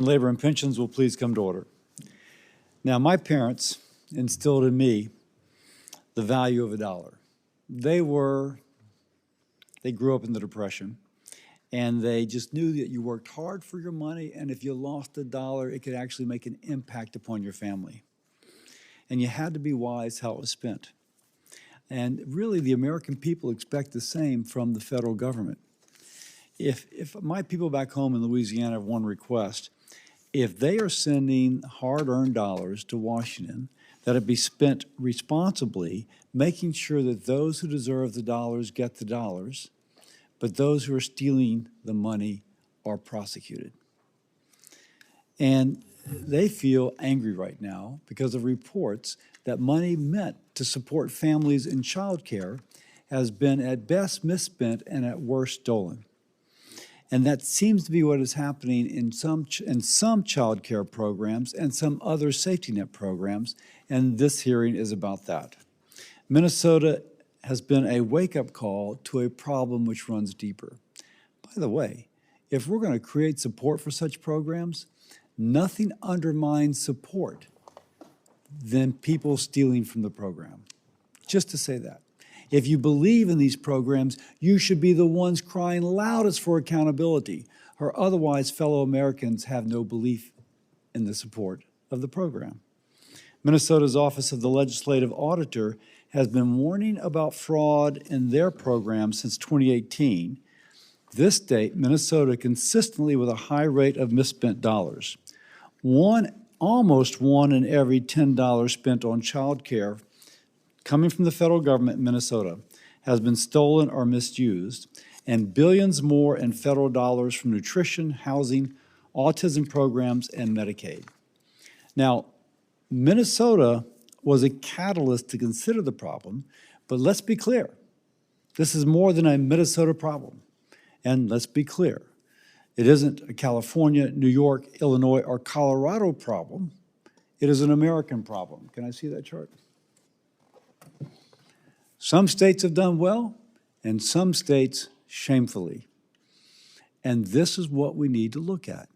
Labor and pensions will please come to order. Now, my parents instilled in me the value of a dollar. They grew up in the Depression, and they just knew that you worked hard for your money, and if you lost a dollar, it could actually make an impact upon your family. And you had to be wise how it was spent. And really, the American people expect the same from the federal government. If my people back home in Louisiana have one request, if they are sending hard-earned dollars to Washington, that it be spent responsibly, making sure that those who deserve the dollars get the dollars, but those who are stealing the money are prosecuted. And they feel angry right now because of reports that money meant to support families in child care has been at best misspent and at worst stolen. And that seems to be what is happening in some child care programs and some other safety net programs, and this hearing is about that. Minnesota has been a wake-up call to a problem which runs deeper. By the way, if we're going to create support for such programs, nothing undermines support than people stealing from the program. Just to say that. If you believe in these programs, you should be the ones crying loudest for accountability, or otherwise fellow Americans have no belief in the support of the program. Minnesota's Office of the Legislative Auditor has been warning about fraud in their program since 2018. This date, Minnesota consistently with a high rate of misspent dollars. Almost one in every $10 spent on child care coming from the federal government in Minnesota has been stolen or misused, and billions more in federal dollars from nutrition, housing, autism programs, and Medicaid. Now, Minnesota was a catalyst to consider the problem, but let's be clear. This is more than a Minnesota problem. And let's be clear. It isn't a California, New York, Illinois, or Colorado problem. It is an American problem. Can I see that chart? Some states have done well, and some states shamefully. And this is what we need to look at.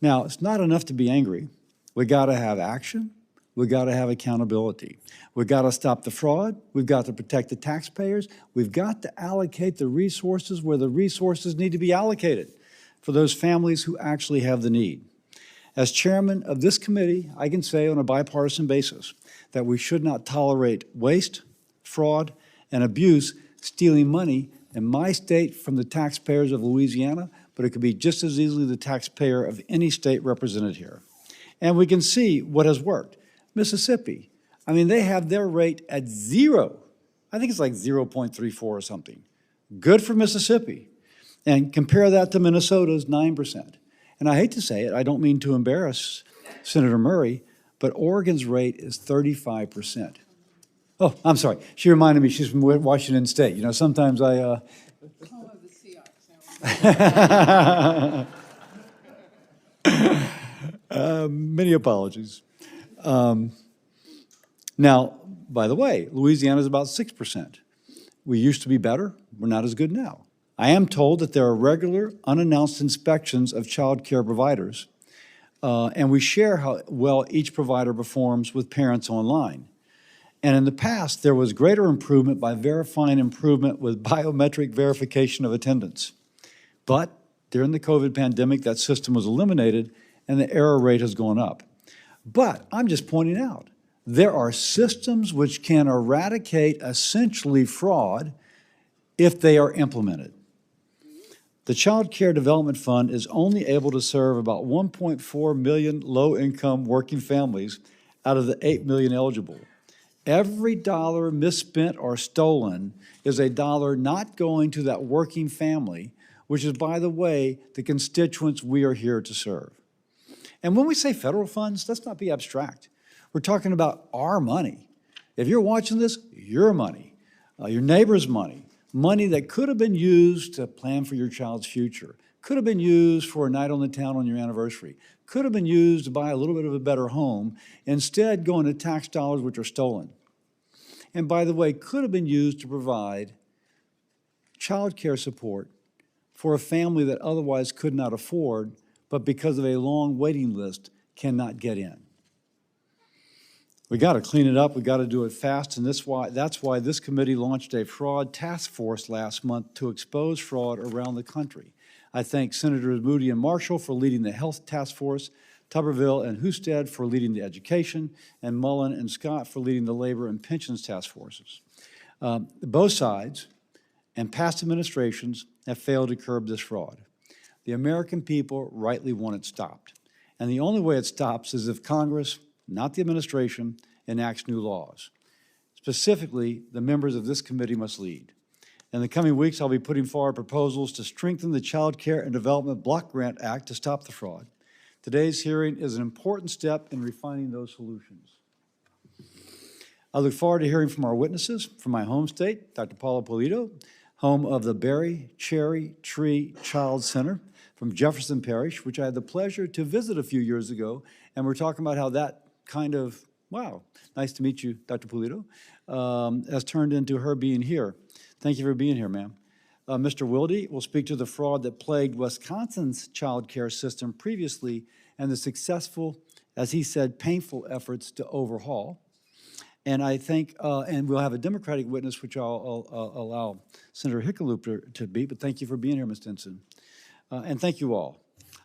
Now, it's not enough to be angry. We got to have action. We got to have accountability. We've got to stop the fraud. We've got to protect the taxpayers. We've got to allocate the resources where the resources need to be allocated for those families who actually have the need. As chairman of this committee, I can say on a bipartisan basis that we should not tolerate waste, fraud, and abuse, stealing money in my state from the taxpayers of Louisiana, but it could be just as easily the taxpayer of any state represented here. And we can see what has worked. Mississippi, I mean, they have their rate at 0. I think it's like 0.34 or something. Good for Mississippi. And compare that to Minnesota's 9%. And I hate to say it, I don't mean to embarrass Senator Murray, but Oregon's rate is 35%. Oh, I'm sorry. She reminded me she's from Washington State. You know, sometimes I... Home of the Seahawks. Many apologies. Now, by the way, Louisiana is about 6%. We used to be better. We're not as good now. I am told that there are regular, unannounced inspections of child care providers, and we share how well each provider performs with parents online. And in the past, there was greater improvement by verifying improvement with biometric verification of attendance. But during the COVID pandemic, that system was eliminated, and the error rate has gone up. But I'm just pointing out, there are systems which can eradicate essentially fraud if they are implemented. The Child Care Development Fund is only able to serve about 1.4 million low-income working families out of the 8 million eligible. Every dollar misspent or stolen is a dollar not going to that working family, which is, by the way, the constituents we are here to serve. And when we say federal funds, let's not be abstract. We're talking about our money. If you're watching this, your money, your neighbor's money, money that could have been used to plan for your child's future, could have been used for a night on the town on your anniversary, could have been used to buy a little bit of a better home, instead going to tax dollars which are stolen. And by the way, could have been used to provide child care support for a family that otherwise could not afford but because of a long waiting list, cannot get in. We got to clean it up. We got to do it fast, and that's why this committee launched a fraud task force last month to expose fraud around the country. I thank Senators Moody and Marshall for leading the health task force, Tuberville and Husted for leading the education, and Mullen and Scott for leading the labor and pensions task forces. Both sides and past administrations have failed to curb this fraud. The American people rightly want it stopped. And the only way it stops is if Congress, not the administration, enacts new laws. Specifically, the members of this committee must lead. In the coming weeks, I'll be putting forward proposals to strengthen the Child Care and Development Block Grant Act to stop the fraud. Today's hearing is an important step in refining those solutions. I look forward to hearing from our witnesses from my home state, Dr. Paula Polito, home of the Berry Cherry Tree Child Center from Jefferson Parish, which I had the pleasure to visit a few years ago, and we're talking about how that kind of, wow, nice to meet you, Dr. Polito, has turned into her being here. Thank you for being here, ma'am. Mr. Wilde will speak to the fraud that plagued Wisconsin's child care system previously and the successful, as he said, painful efforts to overhaul. And I think, and we'll have a Democratic witness, which I'll allow Senator Hickenlooper to be, but thank you for being here, Ms. Stinson. And thank you all.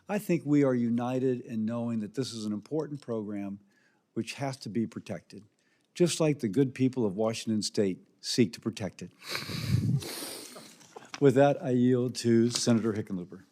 I think we are united in knowing that this is an important program which has to be protected, just like the good people of Washington State seek to protect it. With that, I yield to Senator Hickenlooper.